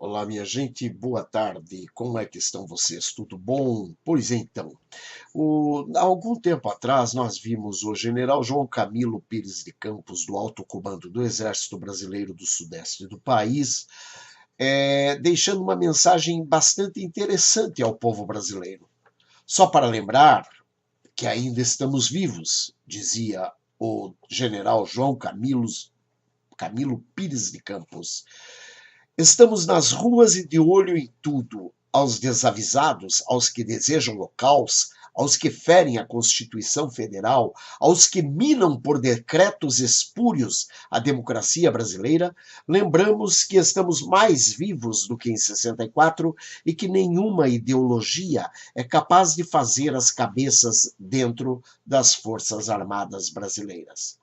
Olá, minha gente, boa tarde. Como é que estão vocês? Tudo bom? Pois então, há algum tempo atrás nós vimos o general João Camilo Pires de Campos, do Alto Comando do Exército Brasileiro do Sudeste do país, deixando uma mensagem bastante interessante ao povo brasileiro. Só para lembrar que ainda estamos vivos, dizia o general João Camilo Pires de Campos. Estamos nas ruas e de olho em tudo, aos desavisados, aos que desejam o caos, aos que ferem a Constituição Federal, aos que minam por decretos espúrios a democracia brasileira, lembramos que estamos mais vivos do que em 64 e que nenhuma ideologia é capaz de fazer as cabeças dentro das Forças Armadas brasileiras.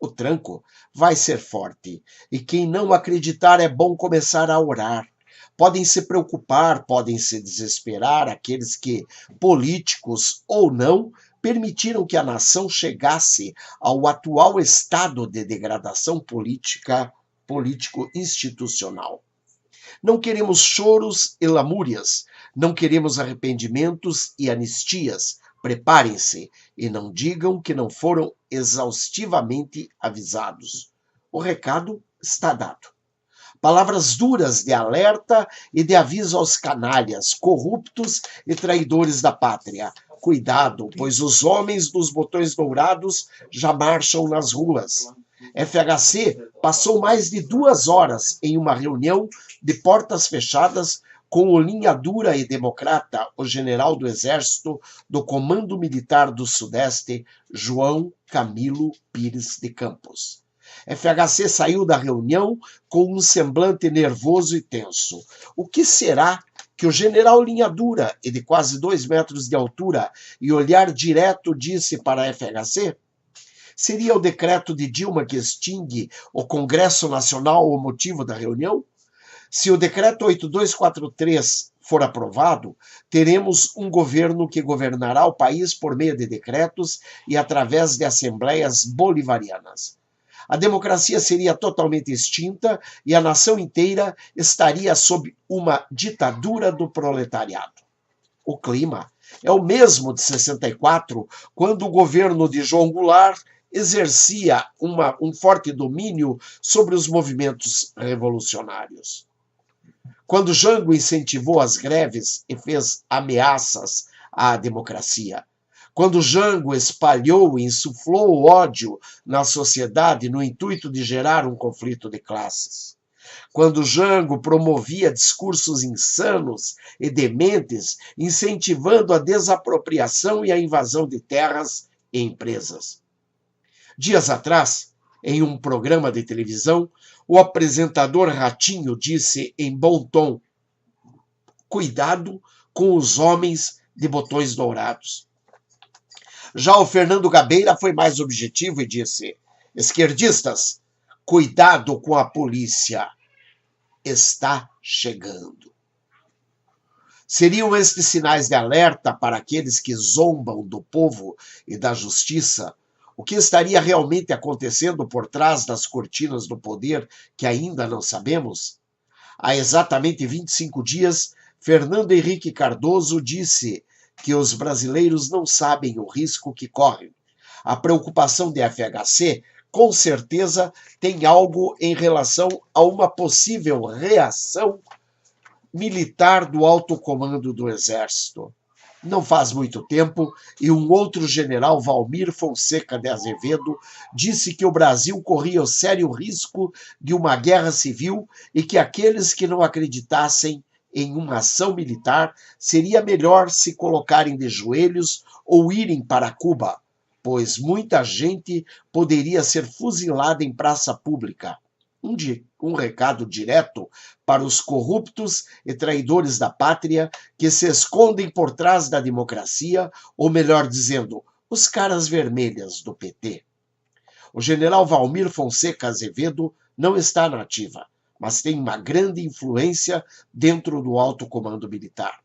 O tranco vai ser forte, e quem não acreditar é bom começar a orar. Podem se preocupar, podem se desesperar aqueles que, políticos ou não, permitiram que a nação chegasse ao atual estado de degradação político-institucional. Não queremos choros e lamúrias, não queremos arrependimentos e anistias. Preparem-se e não digam que não foram exaustivamente avisados. O recado está dado. Palavras duras de alerta e de aviso aos canalhas, corruptos e traidores da pátria. Cuidado, pois os homens dos botões dourados já marcham nas ruas. FHC passou mais de 2 horas em uma reunião de portas fechadas com o linha dura e democrata, o general do Exército do Comando Militar do Sudeste, João Camilo Pires de Campos. FHC saiu da reunião com um semblante nervoso e tenso. O que será que o general linha dura e de quase 2 metros de altura e olhar direto disse para a FHC? Seria o decreto de Dilma que extingue o Congresso Nacional o motivo da reunião? Se o decreto 8243 for aprovado, teremos um governo que governará o país por meio de decretos e através de assembleias bolivarianas. A democracia seria totalmente extinta e a nação inteira estaria sob uma ditadura do proletariado. O clima é o mesmo de 64, quando o governo de João Goulart exercia um forte domínio sobre os movimentos revolucionários. Quando Jango incentivou as greves e fez ameaças à democracia. Quando Jango espalhou e insuflou o ódio na sociedade no intuito de gerar um conflito de classes. Quando Jango promovia discursos insanos e dementes, incentivando a desapropriação e a invasão de terras e empresas. Dias atrás, em um programa de televisão, o apresentador Ratinho disse em bom tom: cuidado com os homens de botões dourados. Já o Fernando Gabeira foi mais objetivo e disse: esquerdistas, cuidado com a polícia, está chegando. Seriam estes sinais de alerta para aqueles que zombam do povo e da justiça? O que estaria realmente acontecendo por trás das cortinas do poder que ainda não sabemos? Há exatamente 25 dias, Fernando Henrique Cardoso disse que os brasileiros não sabem o risco que correm. A preocupação de FHC, com certeza, tem algo em relação a uma possível reação militar do alto comando do Exército. Não faz muito tempo, e um outro general, Valmir Fonseca de Azevedo, disse que o Brasil corria o sério risco de uma guerra civil e que aqueles que não acreditassem em uma ação militar seria melhor se colocarem de joelhos ou irem para Cuba, pois muita gente poderia ser fuzilada em praça pública. Um recado direto para os corruptos e traidores da pátria que se escondem por trás da democracia, ou melhor dizendo, os caras vermelhas do PT. O general Valmir Fonseca Azevedo não está na ativa, mas tem uma grande influência dentro do alto comando militar.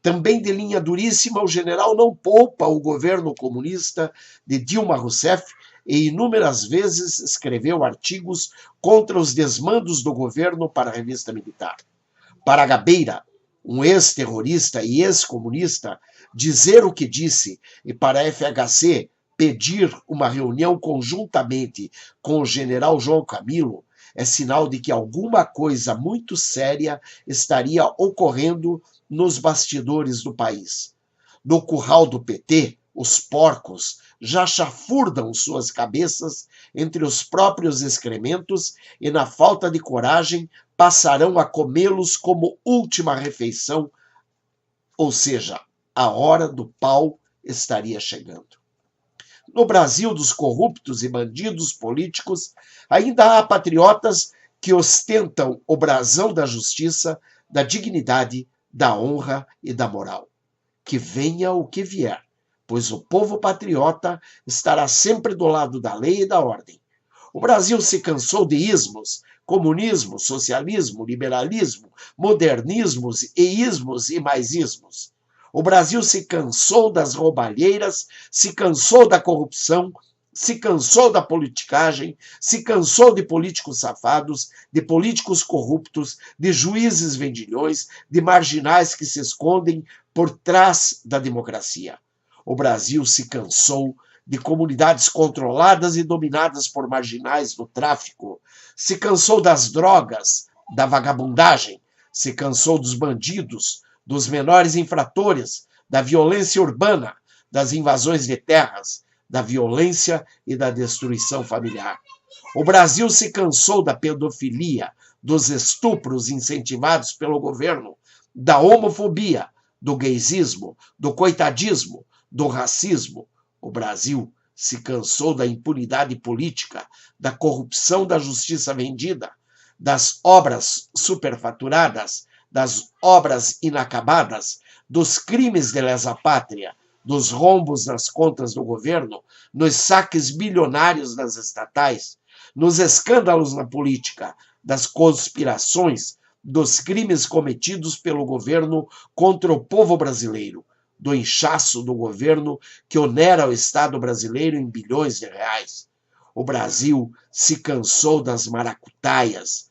Também de linha duríssima, o general não poupa o governo comunista de Dilma Rousseff e inúmeras vezes escreveu artigos contra os desmandos do governo para a revista militar. Para Gabeira, um ex-terrorista e ex-comunista, dizer o que disse e para a FHC pedir uma reunião conjuntamente com o general João Camilo é sinal de que alguma coisa muito séria estaria ocorrendo nos bastidores do país. No curral do PT, os porcos já chafurdam suas cabeças entre os próprios excrementos e, na falta de coragem, passarão a comê-los como última refeição, ou seja, a hora do pau estaria chegando. No Brasil dos corruptos e bandidos políticos, ainda há patriotas que ostentam o brasão da justiça, da dignidade, da honra e da moral. Que venha o que vier, pois o povo patriota estará sempre do lado da lei e da ordem. O Brasil se cansou de ismos, comunismo, socialismo, liberalismo, modernismos e ismos e mais ismos. O Brasil se cansou das roubalheiras, se cansou da corrupção, se cansou da politicagem, se cansou de políticos safados, de políticos corruptos, de juízes vendilhões, de marginais que se escondem por trás da democracia. O Brasil se cansou de comunidades controladas e dominadas por marginais do tráfico, se cansou das drogas, da vagabundagem, se cansou dos bandidos, dos menores infratores, da violência urbana, das invasões de terras, da violência e da destruição familiar. O Brasil se cansou da pedofilia, dos estupros incentivados pelo governo, da homofobia, do gaysismo, do coitadismo, do racismo. O Brasil se cansou da impunidade política, da corrupção da justiça vendida, das obras superfaturadas, das obras inacabadas, dos crimes de lesa-pátria, dos rombos nas contas do governo, nos saques bilionários das estatais, nos escândalos na política, das conspirações, dos crimes cometidos pelo governo contra o povo brasileiro, do inchaço do governo que onera o Estado brasileiro em bilhões de reais. O Brasil se cansou das maracutaias,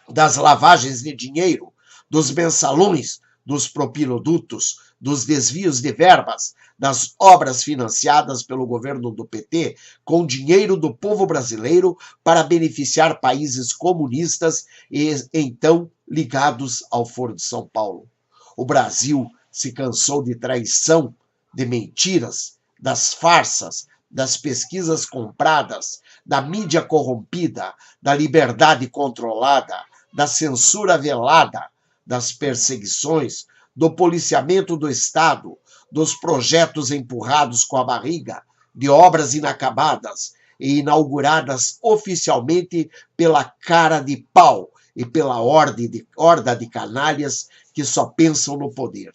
das lavagens de dinheiro, dos mensalões, dos propinodutos, dos desvios de verbas, das obras financiadas pelo governo do PT com dinheiro do povo brasileiro para beneficiar países comunistas e então ligados ao Foro de São Paulo. O Brasil se cansou de traição, de mentiras, das farsas, das pesquisas compradas, da mídia corrompida, da liberdade controlada, da censura velada, das perseguições, do policiamento do Estado, dos projetos empurrados com a barriga, de obras inacabadas e inauguradas oficialmente pela cara de pau e pela horda de canalhas que só pensam no poder.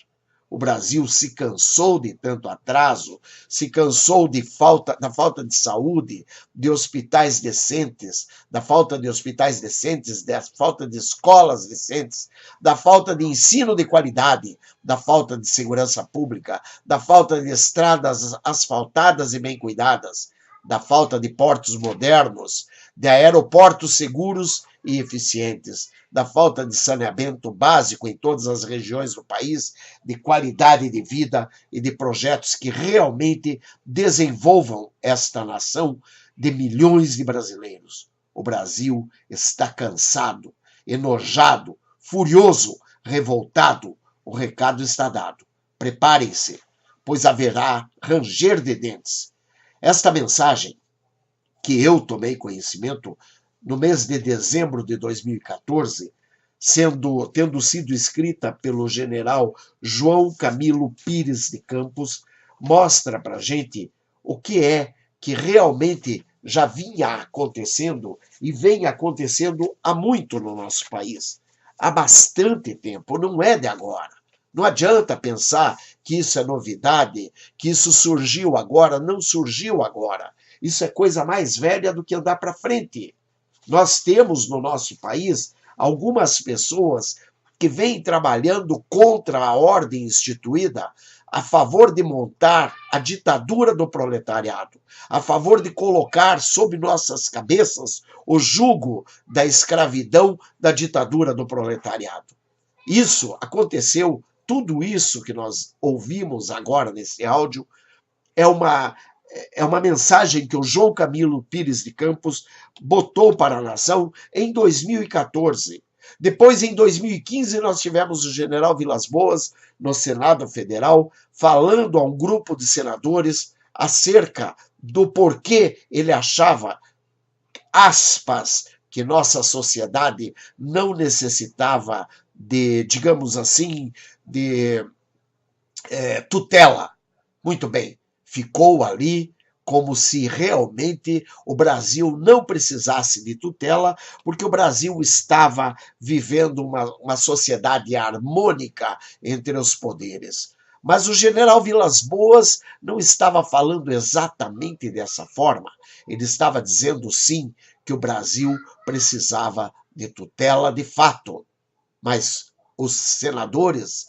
O Brasil se cansou de tanto atraso, se cansou da falta de saúde, de hospitais decentes, da falta de hospitais decentes, da falta de escolas decentes, da falta de ensino de qualidade, da falta de segurança pública, da falta de estradas asfaltadas e bem cuidadas, da falta de portos modernos, de aeroportos seguros e eficientes, da falta de saneamento básico em todas as regiões do país, de qualidade de vida e de projetos que realmente desenvolvam esta nação de milhões de brasileiros. O Brasil está cansado, enojado, furioso, revoltado. O recado está dado. Preparem-se, pois haverá ranger de dentes. Esta mensagem, que eu tomei conhecimento no mês de dezembro de 2014, tendo sido escrita pelo general João Camilo Pires de Campos, mostra para a gente o que é que realmente já vinha acontecendo e vem acontecendo há muito no nosso país. Há bastante tempo, não é de agora. Não adianta pensar que isso é novidade, que isso surgiu agora, não surgiu agora. Isso é coisa mais velha do que andar para frente. Nós temos no nosso país algumas pessoas que vêm trabalhando contra a ordem instituída a favor de montar a ditadura do proletariado, a favor de colocar sob nossas cabeças o jugo da escravidão da ditadura do proletariado. Isso aconteceu, tudo isso que nós ouvimos agora nesse áudio é uma, é uma mensagem que o João Camilo Pires de Campos botou para a nação em 2014. Depois, em 2015, nós tivemos o general Vilas Boas, no Senado Federal, falando a um grupo de senadores acerca do porquê ele achava, aspas, que nossa sociedade não necessitava de, digamos assim, de tutela. Muito bem, ficou ali como se realmente o Brasil não precisasse de tutela, porque o Brasil estava vivendo uma sociedade harmônica entre os poderes. Mas o general Vilas Boas não estava falando exatamente dessa forma. Ele estava dizendo, sim, que o Brasil precisava de tutela de fato. Mas os senadores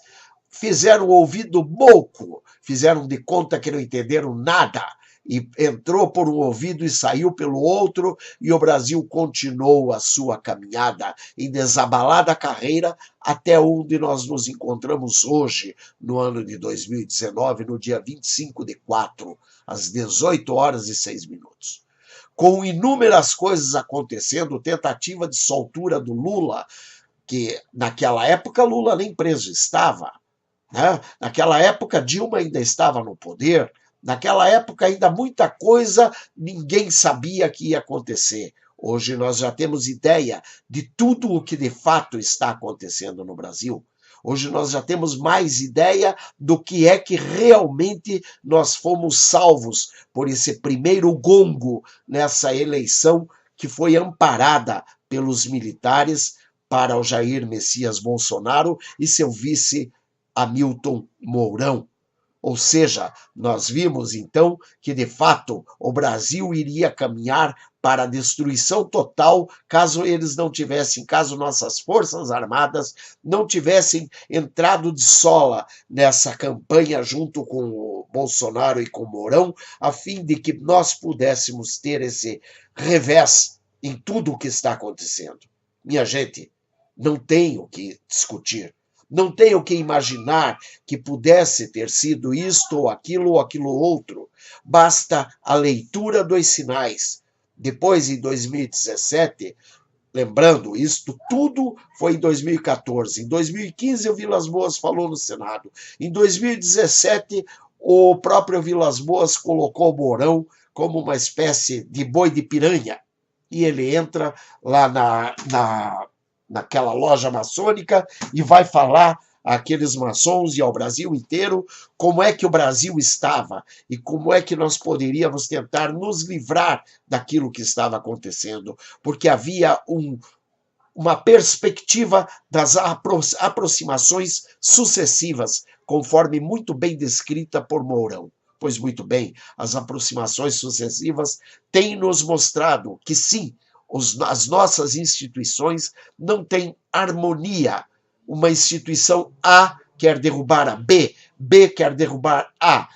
fizeram o ouvido moco, fizeram de conta que não entenderam nada, e entrou por um ouvido e saiu pelo outro, e o Brasil continuou a sua caminhada em desabalada carreira até onde nós nos encontramos hoje, no ano de 2019, no dia 25/4, às 18h06. Com inúmeras coisas acontecendo, tentativa de soltura do Lula, que naquela época Lula nem preso estava, né? Naquela época, Dilma ainda estava no poder. Naquela época, ainda muita coisa ninguém sabia que ia acontecer. Hoje nós já temos ideia de tudo o que de fato está acontecendo no Brasil. Hoje nós já temos mais ideia do que é que realmente nós fomos salvos por esse primeiro gongo nessa eleição que foi amparada pelos militares para o Jair Messias Bolsonaro e seu vice Hamilton Mourão. Ou seja, nós vimos então que de fato o Brasil iria caminhar para a destruição total caso eles não tivessem, caso nossas Forças Armadas não tivessem entrado de sola nessa campanha junto com o Bolsonaro e com o Mourão, a fim de que nós pudéssemos ter esse revés em tudo o que está acontecendo. Minha gente, não tem o que discutir. Não tenho o que imaginar que pudesse ter sido isto ou aquilo outro. Basta a leitura dos sinais. Depois, em 2017, lembrando, isto tudo foi em 2014. Em 2015, o Vilas Boas falou no Senado. Em 2017, o próprio Vilas Boas colocou o Mourão como uma espécie de boi de piranha. E ele entra lá naquela loja maçônica e vai falar àqueles maçons e ao Brasil inteiro como é que o Brasil estava e como é que nós poderíamos tentar nos livrar daquilo que estava acontecendo, porque havia uma perspectiva das aproximações sucessivas, conforme muito bem descrita por Mourão. Pois muito bem, as aproximações sucessivas têm nos mostrado que sim, as nossas instituições não têm harmonia. Uma instituição A quer derrubar a B, B quer derrubar A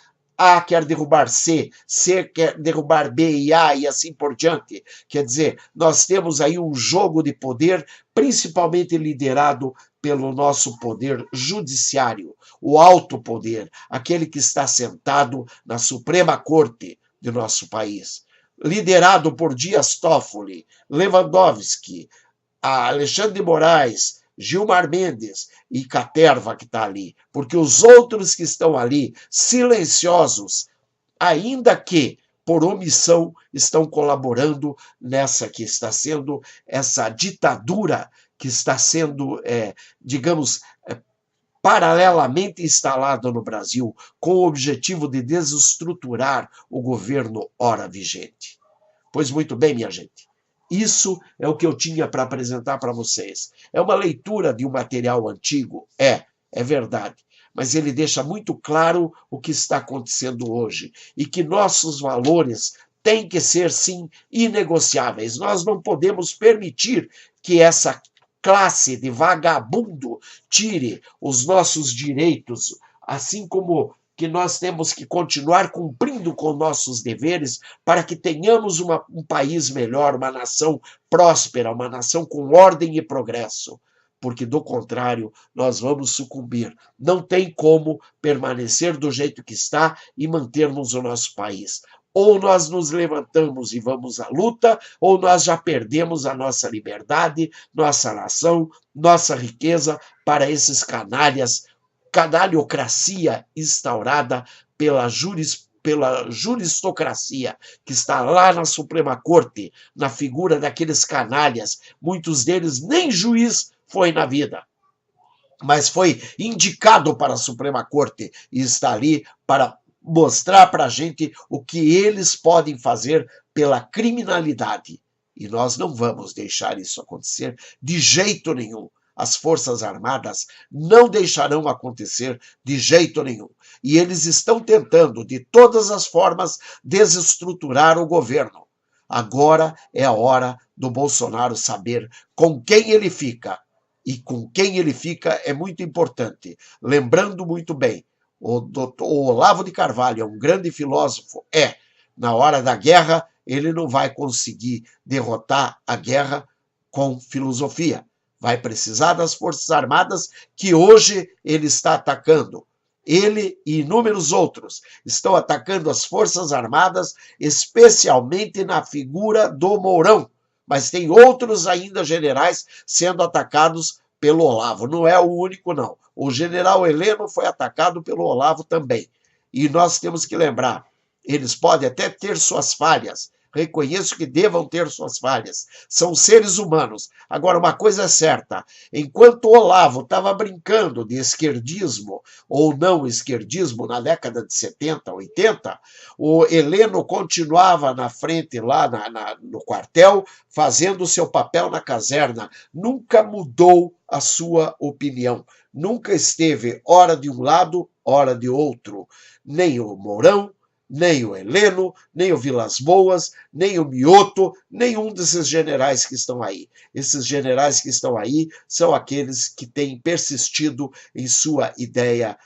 quer derrubar C, C quer derrubar B e A e assim por diante. Quer dizer, nós temos aí um jogo de poder, principalmente liderado pelo nosso poder judiciário, o alto poder, aquele que está sentado na Suprema Corte de nosso país, liderado por Dias Toffoli, Lewandowski, Alexandre de Moraes, Gilmar Mendes e Caterva que está ali, porque os outros que estão ali, silenciosos, ainda que por omissão, estão colaborando nessa que está sendo essa ditadura que está sendo, digamos, paralelamente instalada no Brasil, com o objetivo de desestruturar o governo ora vigente. Pois muito bem, minha gente. Isso é o que eu tinha para apresentar para vocês. É uma leitura de um material antigo? É verdade. Mas ele deixa muito claro o que está acontecendo hoje e que nossos valores têm que ser, sim, inegociáveis. Nós não podemos permitir que essa classe de vagabundo tire os nossos direitos, assim como que nós temos que continuar cumprindo com nossos deveres para que tenhamos um país melhor, uma nação próspera, uma nação com ordem e progresso. porque do contrário nós vamos sucumbir. Não tem como permanecer do jeito que está e mantermos o nosso país. Ou nós nos levantamos e vamos à luta, ou nós já perdemos a nossa liberdade, nossa nação, nossa riqueza para esses canalhas, canalhocracia instaurada pela juristocracia que está lá na Suprema Corte, na figura daqueles canalhas, muitos deles nem juiz foi na vida, mas foi indicado para a Suprema Corte e está ali para mostrar para a gente o que eles podem fazer pela criminalidade. E nós não vamos deixar isso acontecer de jeito nenhum. As Forças Armadas não deixarão acontecer de jeito nenhum. E eles estão tentando, de todas as formas, desestruturar o governo. Agora é a hora do Bolsonaro saber com quem ele fica. E com quem ele fica é muito importante. Lembrando muito bem, o Olavo de Carvalho é um grande filósofo. Na hora da guerra, ele não vai conseguir derrotar a guerra com filosofia. Vai precisar das Forças Armadas que hoje ele está atacando. Ele e inúmeros outros estão atacando as Forças Armadas, especialmente na figura do Mourão. Mas tem outros ainda generais sendo atacados pelo Olavo. Não é o único, não. O general Heleno foi atacado pelo Olavo também. E nós temos que lembrar, eles podem até ter suas falhas, reconheço que devam ter suas falhas, são seres humanos. Agora, uma coisa é certa, enquanto o Olavo estava brincando de esquerdismo ou não esquerdismo na década de 70, 80, o Heleno continuava na frente lá no quartel, fazendo o seu papel na caserna, nunca mudou a sua opinião, nunca esteve ora de um lado, ora de outro, nem o Mourão, nem o Heleno, nem o Vilas Boas, nem o Mioto, nenhum desses generais que estão aí. Esses generais que estão aí são aqueles que têm persistido em sua ideia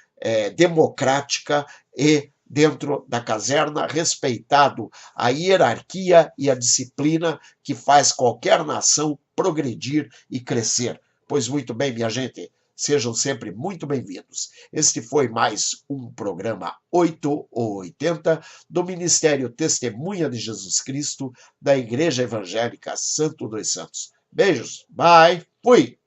democrática e, dentro da caserna, respeitado a hierarquia e a disciplina que faz qualquer nação progredir e crescer. Pois muito bem, minha gente, sejam sempre muito bem-vindos. Este foi mais um programa 8 ou 80 do Ministério Testemunha de Jesus Cristo da Igreja Evangélica Santo dos Santos. Beijos, bye, fui!